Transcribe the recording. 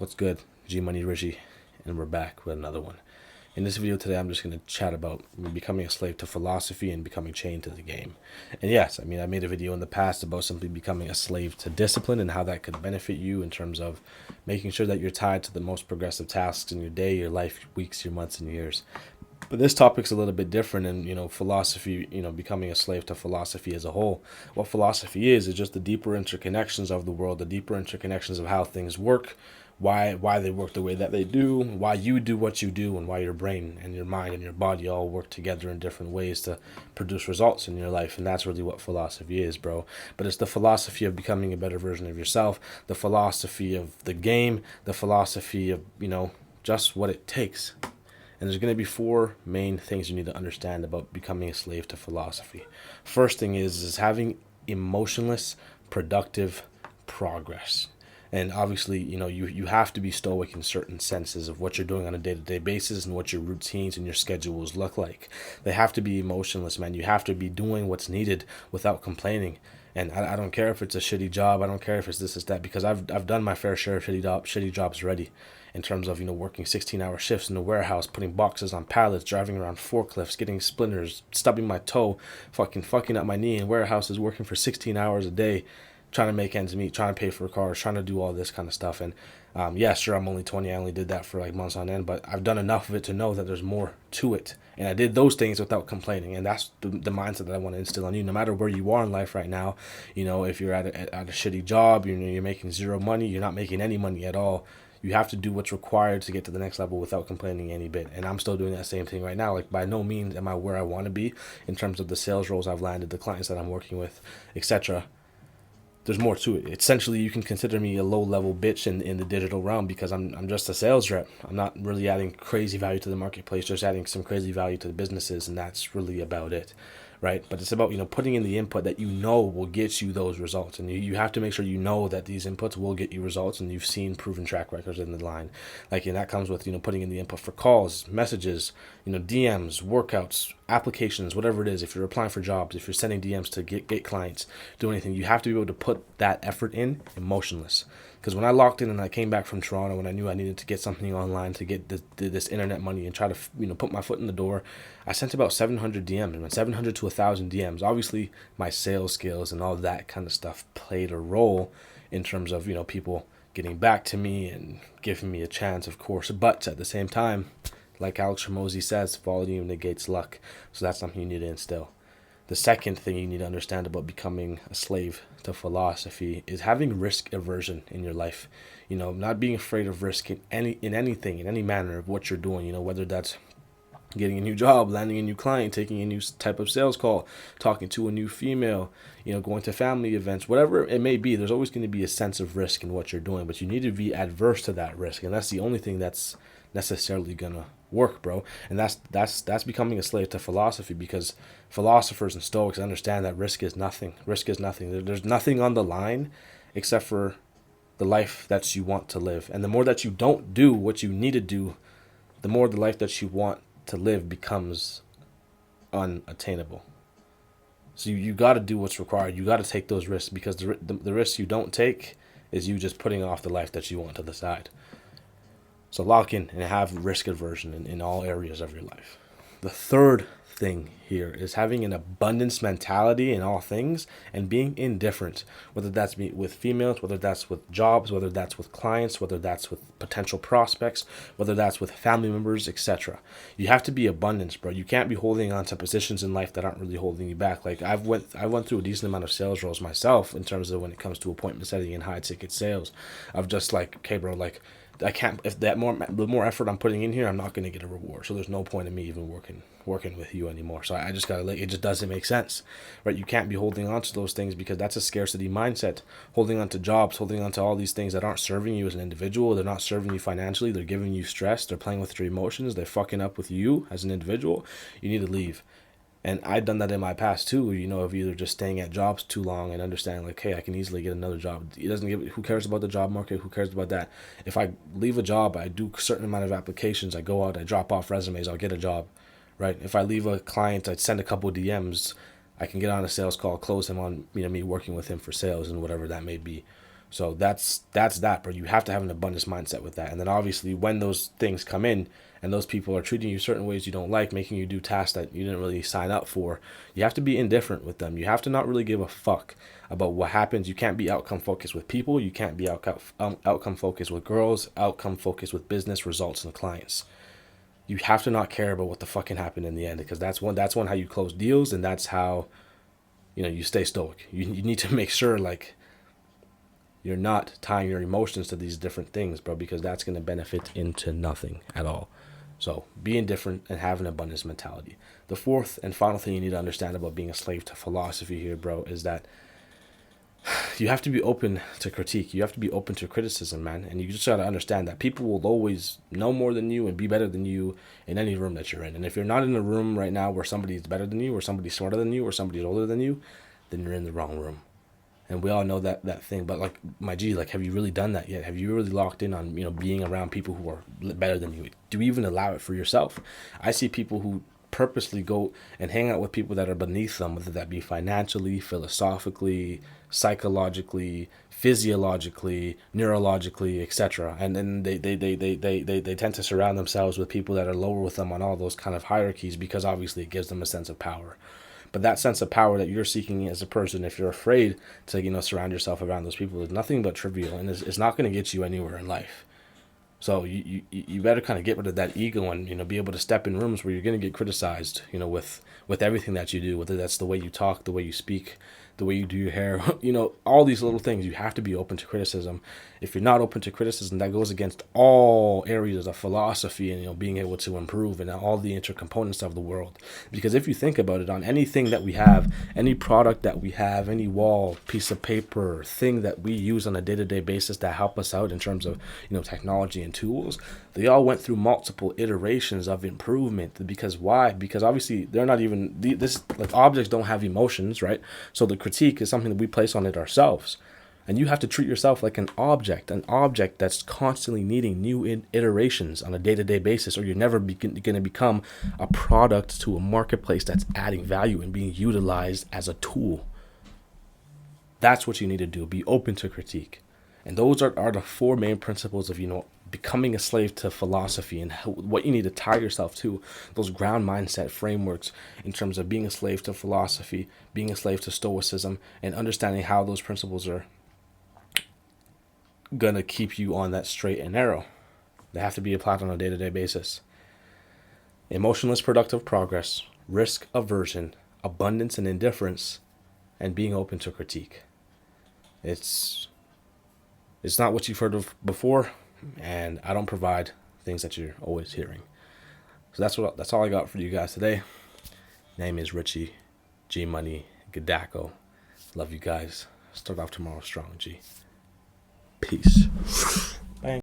What's good? G Money Richie, and we're back with another one. In this video today, I'm just going to chat about becoming a slave to philosophy and becoming chained to the game. And yes, I made a video in the past about simply becoming a slave to discipline and how that could benefit you in terms of making sure that you're tied to the most progressive tasks in your day, your life, weeks, your months, and years. But this topic's a little bit different, and philosophy, becoming a slave to philosophy as a whole. What philosophy is just the deeper interconnections of the world, the deeper interconnections of how things work, why they work the way that they do, why you do what you do, and why your brain and your mind and your body all work together in different ways to produce results in your life. And that's really what philosophy is, bro. But it's the philosophy of becoming a better version of yourself, the philosophy of the game, the philosophy of, just what it takes. And there's going to be four main things you need to understand about becoming a slave to philosophy. First thing is having emotionless, productive progress. And obviously, you have to be stoic in certain senses of what you're doing on a day-to-day basis and what your routines and your schedules look like. They have to be emotionless, man. You have to be doing what's needed without complaining. And I don't care if it's a shitty job. I don't care if it's this, it's that, because I've done my fair share of shitty jobs already, in terms of working 16-hour shifts in the warehouse, putting boxes on pallets, driving around forklifts, getting splinters, stubbing my toe, fucking up my knee in warehouses, working for 16 hours a day, trying to make ends meet, trying to pay for cars, trying to do all this kind of stuff. And yeah, sure, I'm only 20. I only did that for like months on end, but I've done enough of it to know that there's more to it. And I did those things without complaining. And that's the mindset that I want to instill on you, no matter where you are in life right now. If you're at a shitty job, you're making zero money, you're not making any money at all. You have to do what's required to get to the next level without complaining any bit. And I'm still doing that same thing right now. Like, by no means am I where I want to be in terms of the sales roles I've landed, the clients that I'm working with, etc. There's more to it. Essentially, you can consider me a low-level bitch in the digital realm, because I'm just a sales rep. I'm not really adding crazy value to the marketplace, just adding some crazy value to the businesses, and that's really about it, right? But it's about, putting in the input that will get you those results. And you have to make sure that these inputs will get you results, and you've seen proven track records in the line. And that comes with, putting in the input for calls, messages, DMs, workouts, applications, whatever it is. If you're applying for jobs, if you're sending DMs to get clients, do anything, you have to be able to put that effort in emotionless. Because when I locked in and I came back from Toronto, when I knew I needed to get something online to get this internet money and try to put my foot in the door, I sent about 700 DMs, man, 700 to 1,000 DMs. Obviously, my sales skills and all that kind of stuff played a role in terms of people getting back to me and giving me a chance, of course. But at the same time, like Alex Hormozy says, volume negates luck. So that's something you need to instill. The second thing you need to understand about becoming a slave to philosophy is having risk aversion in your life. Not being afraid of risk in anything, in any manner of what you're doing. Whether that's getting a new job, landing a new client, taking a new type of sales call, talking to a new female, going to family events, whatever it may be. There's always going to be a sense of risk in what you're doing, but you need to be adverse to that risk, and that's the only thing that's necessarily gonna work, bro. And that's becoming a slave to philosophy, because philosophers and stoics understand that risk is nothing. There's nothing on the line except for the life that you want to live. And the more that you don't do what you need to do, the more the life that you want to live becomes unattainable. So you got to do what's required. You got to take those risks, because the risks you don't take is you just putting off the life that you want to the side. So lock in and have risk aversion in all areas of your life. The third thing here is having an abundance mentality in all things and being indifferent, whether that's with females, whether that's with jobs, whether that's with clients, whether that's with potential prospects, whether that's with family members, etc. You have to be abundance, bro. You can't be holding on to positions in life that aren't really holding you back. Like I went through a decent amount of sales roles myself in terms of when it comes to appointment setting and high ticket sales. Of just like, okay, bro, like, I can't, if the more effort I'm putting in here, I'm not going to get a reward. So there's no point in me even working with you anymore. So I just got to, it just doesn't make sense, right? You can't be holding on to those things, because that's a scarcity mindset. Holding on to jobs, holding on to all these things that aren't serving you as an individual. They're not serving you financially. They're giving you stress. They're playing with your emotions. They're fucking up with you as an individual. You need to leave. And I've done that in my past too, of either just staying at jobs too long and understanding like, hey, I can easily get another job. Who cares about the job market? Who cares about that? If I leave a job, I do a certain amount of applications. I go out, I drop off resumes, I'll get a job, right? If I leave a client, I'd send a couple of DMs. I can get on a sales call, close him on, me working with him for sales and whatever that may be. So that's that, bro. You have to have an abundance mindset with that. And then obviously when those things come in and those people are treating you certain ways you don't like, making you do tasks that you didn't really sign up for, you have to be indifferent with them. You have to not really give a fuck about what happens. You can't be outcome focused with people. You can't be outcome focused with girls, outcome focused with business results and clients. You have to not care about what the fucking happened in the end, because that's one how you close deals, and that's how you stay stoic. You need to make sure like you're not tying your emotions to these different things, bro, because that's going to benefit into nothing at all. So be indifferent and have an abundance mentality. The fourth and final thing you need to understand about being a slave to philosophy here, bro, is that you have to be open to critique. You have to be open to criticism, man. And you just got to understand that people will always know more than you and be better than you in any room that you're in. And if you're not in a room right now where somebody's better than you, or somebody's smarter than you, or somebody's older than you, then you're in the wrong room. And we all know that thing. But like, my G, like, have you really done that yet? Have you really locked in on, being around people who are better than you? Do you even allow it for yourself? I see people who purposely go and hang out with people that are beneath them, whether that be financially, philosophically, psychologically, physiologically, neurologically, etc. And then they tend to surround themselves with people that are lower with them on all those kind of hierarchies, because obviously it gives them a sense of power. But that sense of power that you're seeking as a person, if you're afraid to surround yourself around those people, is nothing but trivial, and it's not going to get you anywhere in life. So you better kind of get rid of that ego and be able to step in rooms where you're going to get criticized, with everything that you do, whether that's the way you talk, the way you speak, the way you do your hair, all these little things. You have to be open to criticism. If you're not open to criticism, that goes against all areas of philosophy and being able to improve and all the intercomponents of the world. Because if you think about it, on anything that we have, any product that we have, any wall, piece of paper, thing that we use on a day-to-day basis that help us out in terms of technology and tools, they all went through multiple iterations of improvement. Because why? Because obviously they're not even objects don't have emotions, right? So the critique is something that we place on it ourselves. And you have to treat yourself like an object that's constantly needing new iterations on a day-to-day basis, or you're never going to become a product to a marketplace that's adding value and being utilized as a tool. That's what you need to do. Be open to critique. And those are the four main principles of, becoming a slave to philosophy, and what you need to tie yourself to, those ground mindset frameworks in terms of being a slave to philosophy, being a slave to stoicism, and understanding how those principles are going to keep you on that straight and narrow. They have to be applied on a day-to-day basis. Emotionless productive progress, risk aversion, abundance and indifference, and being open to critique. It's not what you've heard of before, and I don't provide things that you're always hearing. So that's all I got for you guys today. Name is Richie, G Money, Gadako. Love you guys. Start off tomorrow strong, G. Peace.